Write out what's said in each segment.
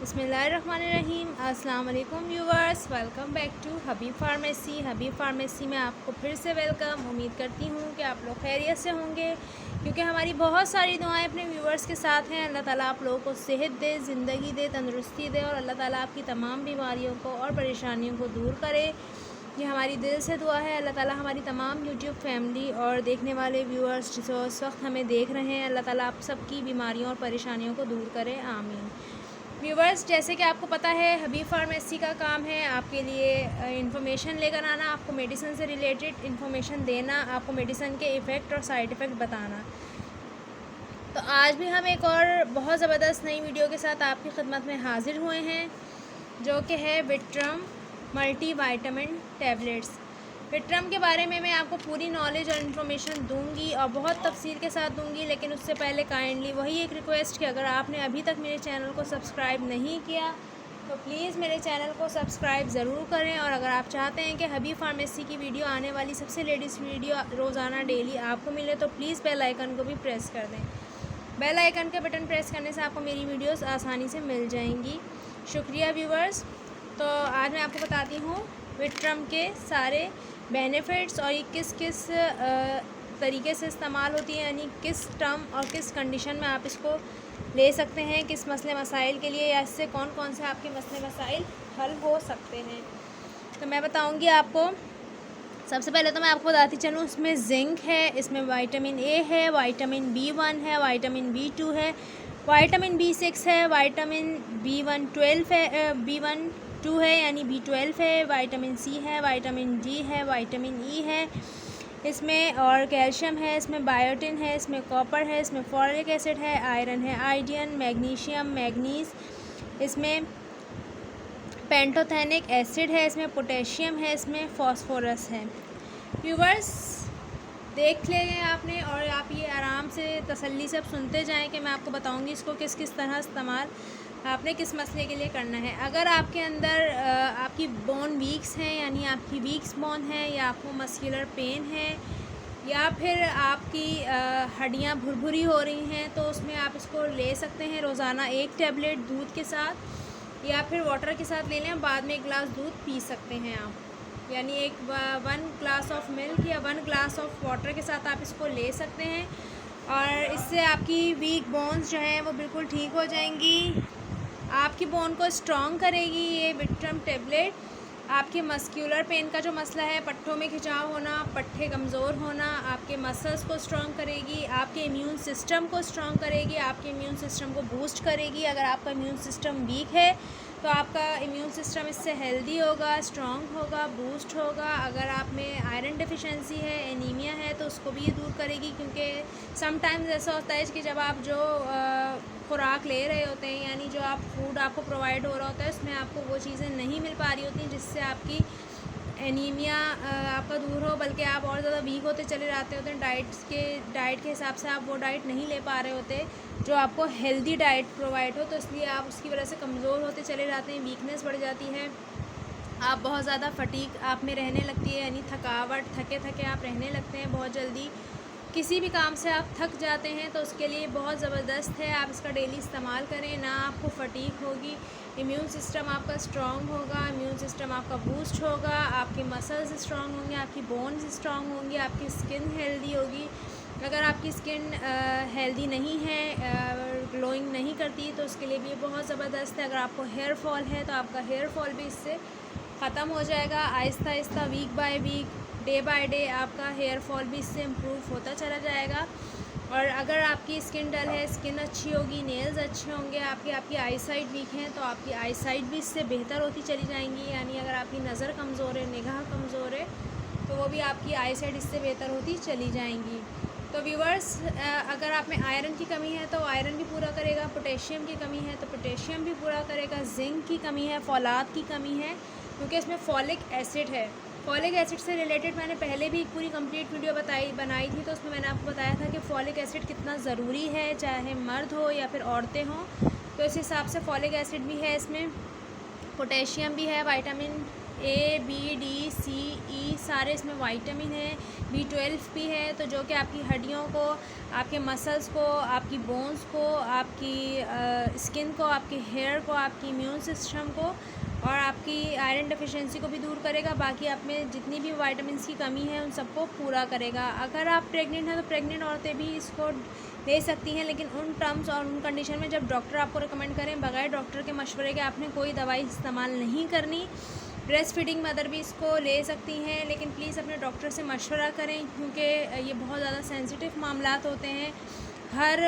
बिस्मिल्लाहिर्रहमानिर्रहीम। अस्सलाम वालेकुम viewers, welcome back to Habib pharmacy. Habib pharmacy में आपको फिर से वेलकम। उम्मीद करती हूँ कि आप लोग खैरियत से होंगे, क्योंकि हमारी बहुत सारी दुआएं अपने व्यूवर्स के साथ हैं। अल्लाह ताला आप लोगों को सेहत दे, ज़िंदगी दे, तंदुरुस्ती दे और अल्लाह ताला आपकी तमाम बीमारियों को और परेशानियों को दूर करे। ये हमारी दिल से दुआ है। अल्लाह ताला हमारी तमाम यूट्यूब फैमिली और देखने वाले व्यूअर्स जो इस वक्त हमें देख रहे हैं, अल्लाह ताला आप सबकी बीमारियों और परेशानियों को दूर करे, आमीन। व्यूवर्स, जैसे कि आपको पता है, हबीब फार्मेसी का काम है आपके लिए इन्फॉर्मेशन लेकर आना, आपको मेडिसिन से रिलेटेड इन्फॉर्मेशन देना, आपको मेडिसिन के इफ़ेक्ट और साइड इफ़ेक्ट बताना। तो आज भी हम एक और बहुत ज़बरदस्त नई वीडियो के साथ आपकी खिदमत में हाज़िर हुए हैं, जो कि है विट्रम मल्टी वाइटामिन टैबलेट्स। विट्रम के बारे में मैं आपको पूरी नॉलेज और इन्फॉर्मेशन दूंगी और बहुत तफसील के साथ दूंगी, लेकिन उससे पहले काइंडली वही एक रिक्वेस्ट कि अगर आपने अभी तक मेरे चैनल को सब्सक्राइब नहीं किया तो प्लीज़ मेरे चैनल को सब्सक्राइब ज़रूर करें। और अगर आप चाहते हैं कि हबीब फार्मेसी की वीडियो आने वाली सबसे लेटेस्ट वीडियो रोज़ाना डेली आपको मिले, तो प्लीज़ बेल आइकन को भी प्रेस कर दें। बेल आइकन के बटन प्रेस करने से आपको मेरी वीडियोस आसानी से मिल जाएंगी। शुक्रिया व्यूवर्स। तो आज मैं आपको बताती हूँ विट्रम के सारे बेनिफिट्स और ये किस किस तरीके से इस्तेमाल होती है, यानी किस टर्म और किस कंडीशन में आप इसको ले सकते हैं, किस मसले मसाइल के लिए, या इससे कौन कौन से आपके मसले मसाइल हल हो सकते हैं। तो मैं बताऊँगी आपको। सबसे पहले तो मैं आपको बताती चलूँ, इसमें जिंक है, इसमें विटामिन ए है, विटामिन B1 है, विटामिन B2 है, विटामिन B6 है, विटामिन B1 12 है, B1 2 है यानी B12 है, विटामिन सी है, विटामिन डी है, विटामिन ई है इसमें, और कैल्शियम है, इसमें बायोटिन है, इसमें कॉपर है, इसमें फॉलिक एसिड है, आयरन है, आयोडीन, मैग्नीशियम, मैग्नीज, इसमें पेंटोथेनिक एसिड है, इसमें पोटेशियम है, इसमें फास्फोरस है। व्यूवर्स, देख लेंगे आपने, और आप ये आराम से तसल्ली से अब सुनते जाएं कि मैं आपको बताऊंगी इसको किस किस तरह इस्तेमाल आपने किस मसले के लिए करना है। अगर आपके अंदर आपकी बोन वीक्स हैं, यानी आपकी वीक्स बोन है, या आपको मस्कुलर पेन है, या फिर आपकी हड्डियाँ भुरभुरी हो रही हैं, तो उसमें आप इसको ले सकते हैं रोज़ाना एक टैबलेट दूध के साथ, या फिर वाटर के साथ ले लें। बाद में एक गिलास दूध पी सकते हैं आप, यानी 1 ग्लास ऑफ मिल्क या 1 ग्लास ऑफ वाटर के साथ आप इसको ले सकते हैं, और इससे आपकी वीक बोन्स जो हैं वो बिल्कुल ठीक हो जाएंगी। आपकी बोन को स्ट्रॉन्ग करेगी ये विट्रम टैबलेट। आपके मस्कुलर पेन का जो मसला है, पट्ठों में खिंचाव होना, पट्ठे कमज़ोर होना, आपके मसल्स को स्ट्रॉन्ग करेगी, आपके इम्यून सिस्टम को स्ट्रॉन्ग करेगी, आपके इम्यून सिस्टम को बूस्ट करेगी। अगर आपका इम्यून सिस्टम वीक है तो आपका इम्यून सिस्टम इससे हेल्दी होगा, स्ट्रॉन्ग होगा, बूस्ट होगा। अगर आप में आयरन डिफिशेंसी है, एनीमिया है, तो उसको भी ये दूर करेगी, क्योंकि समटाइम्स ऐसा होता है कि जब आप जो खुराक ले रहे होते हैं, यानी जो आप फूड आपको प्रोवाइड हो रहा होता है, उसमें आपको वो चीज़ें नहीं मिल पा रही होती, जिससे आपकी एनीमिया आपका दूर हो, बल्कि आप और ज़्यादा वीक होते चले जाते होते हैं। डाइट के हिसाब से आप वो डाइट नहीं ले पा रहे होते जो आपको हेल्दी डाइट प्रोवाइड हो, तो इसलिए आप उसकी वजह से कमज़ोर होते चले जाते हैं, वीकनेस बढ़ जाती है, आप बहुत ज़्यादा फटीग आप में रहने लगती है, यानी थकावट, थके थके आप रहने लगते हैं बहुत जल्दी। किसी भी काम से आप थक जाते हैं, तो उसके लिए बहुत ज़बरदस्त है। आप इसका डेली इस्तेमाल करें, ना आपको फटीग होगी, इम्यून सिस्टम आपका स्ट्रॉन्ग होगा, इम्यून सिस्टम आपका बूस्ट होगा, आपके मसल्स स्ट्रॉन्ग होंगे, आपकी बोन्स स्ट्रॉन्ग होंगी, आपकी स्किन हेल्दी होगी। अगर आपकी स्किन हेल्दी नहीं है, ग्लोइंग नहीं करती, तो उसके लिए भी बहुत ज़बरदस्त है। अगर आपको हेयर फॉल है तो आपका हेयर फॉल भी इससे ख़त्म हो जाएगा आहिस्ता आहिस्ता, week by week, day by day आपका हेयर फॉल भी इससे इम्प्रूव होता चला जाएगा। और अगर आपकी स्किन डल है, स्किन अच्छी होगी, नेल्स अच्छे होंगे, आपकी आई साइट वीक है, तो आपकी आई साइट भी इससे बेहतर होती चली जाएंगी। यानी अगर आपकी नज़र कमज़ोर है, निगाह कमज़ोर है, तो वो भी आपकी आई साइट इससे बेहतर होती चली जाएंगी। तो व्यूवर्स, अगर आप में आयरन की कमी है तो आयरन भी पूरा करेगा, पोटेशियम की कमी है तो पोटेशियम भी पूरा करेगा, जिंक की कमी है, फौलाद की कमी है, क्योंकि इसमें फॉलिक एसिड है। फॉलिक एसिड से रिलेटेड मैंने पहले भी एक पूरी कंप्लीट वीडियो बनाई थी, तो उसमें मैंने आपको बताया था कि फॉलिक एसिड कितना ज़रूरी है, चाहे मर्द हो या फिर औरतें हों। तो इस हिसाब से फॉलिक एसिड भी है इसमें, पोटेशियम भी है, vitamin A, B, D, C, E सारे इसमें विटामिन है, B12 भी है, तो जो कि आपकी हड्डियों को, आपके मसल्स को, आपकी बोन्स को, आपकी स्किन को, आपके हेयर को, आपकी इम्यून सिस्टम को और आपकी आयरन डेफिशिएंसी को भी दूर करेगा। बाकी आप में जितनी भी विटामिन्स की कमी है उन सबको पूरा करेगा। अगर आप प्रेग्नेंट हैं तो प्रेग्नेंट औरतें भी इसको ले सकती हैं, लेकिन उन टर्म्स और उन कंडीशन में जब डॉक्टर आपको रिकमेंड करें। बगैर डॉक्टर के मशवरे के आपने कोई दवाई इस्तेमाल नहीं करनी। ब्रेस्ट फीडिंग मदर भी इसको ले सकती हैं, लेकिन प्लीज़ अपने डॉक्टर से मशवरा करें, क्योंकि ये बहुत ज़्यादा सेंसिटिव मामलात होते हैं। हर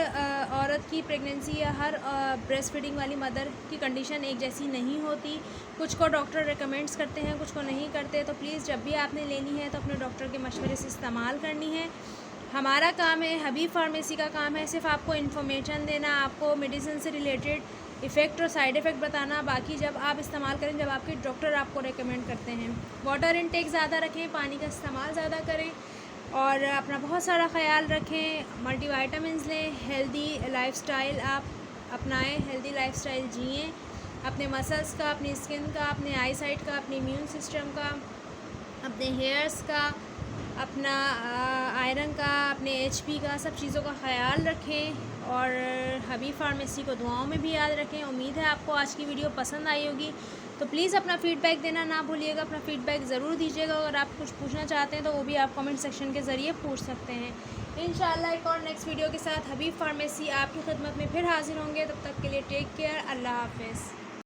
औरत की प्रेगनेंसी या हर ब्रेस्ट फीडिंग वाली मदर की कंडीशन एक जैसी नहीं होती। कुछ को डॉक्टर रिकमेंड्स करते हैं, कुछ को नहीं करते। तो प्लीज़ जब भी आपने लेनी है तो अपने डॉक्टर के मशवरे से इस्तेमाल करनी है। हमारा काम है, हबीब फार्मेसी का काम है सिर्फ आपको इन्फॉर्मेशन देना, आपको मेडिसिन से रिलेटेड इफ़ेक्ट और साइड इफ़ेक्ट बताना। बाकी जब आप इस्तेमाल करें, जब आपके डॉक्टर आपको रेकमेंड करते हैं। वाटर इनटेक ज़्यादा रखें, पानी का इस्तेमाल ज़्यादा करें और अपना बहुत सारा ख्याल रखें। मल्टीविटामिन्स लें, हेल्दी लाइफस्टाइल आप अपनाएं, हेल्दी लाइफस्टाइल जिएं। अपने मसल्स का, अपनी स्किन का, अपने आई साइट का, अपने इम्यून सिस्टम का, अपने हेयर्स का, अपना आयरन का, अपने HP का, सब चीज़ों का ख्याल रखें और हबीब फार्मेसी को दुआओं में भी याद रखें। उम्मीद है आपको आज की वीडियो पसंद आई होगी, तो प्लीज़ अपना फ़ीडबैक देना ना भूलिएगा। अपना फ़ीडबैक ज़रूर दीजिएगा। अगर आप कुछ पूछना चाहते हैं तो वो भी आप कमेंट सेक्शन के ज़रिए पूछ सकते हैं। इंशाल्लाह एक और नेक्स्ट वीडियो के साथ हबीब फार्मेसी आपकी खिदमत में फिर हाज़िर होंगे। तब तक के लिए टेक केयर, अल्लाह हाफ़िज़।